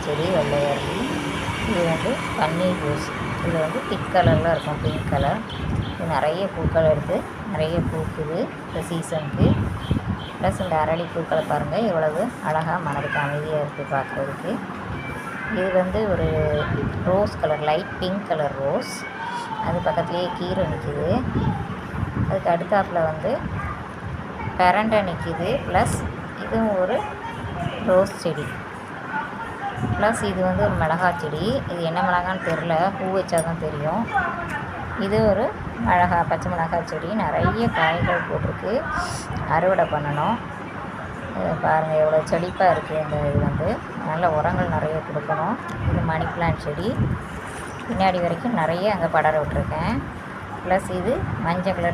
செடி வெள்ளை அரளி. இது வந்து பன்னீர் ரோஸ். இது வந்து திக் கலரில் இருக்கும், பிங்க் கலர். இது நிறைய பூக்கள் எடுத்து நிறைய பூக்குது இந்த சீசனுக்கு. ப்ளஸ் இந்த அரளி பூக்களை பாருங்கள் எவ்வளவு அழகாக மனதுக்கு அமைதியாக இருக்குது பார்க்குறதுக்கு. இது வந்து ஒரு rose colour, light pink colour rose. அது பக்கத்துலேயே கீரை நிற்கிது. அதுக்கு அடுத்தாப்பில் வந்து பெரண்டை நிற்கிது. ப்ளஸ் இதுவும் ஒரு ரோஸ் செடி. ப்ளஸ் இது வந்து ஒரு மிளகாய் செடி. இது என்ன மிளகான்னு தெரில, பூ வச்சா தான் தெரியும். இது ஒரு பச்சை மிளகாய் செடி. நிறைய காய்கள் போட்டிருக்கு, அறுவடை பண்ணணும். பாருங்கள் எவ்வளோ செழிப்பாக இருக்குது. இந்த இது வந்து நல்ல உரங்கள் நிறைய கொடுக்கணும். இது மணி பிளான்ட் செடி. பின்னாடி வரைக்கும் நிறைய அங்கே படர விட்டுருக்கேன். ப்ளஸ் இது மஞ்சள் கலர்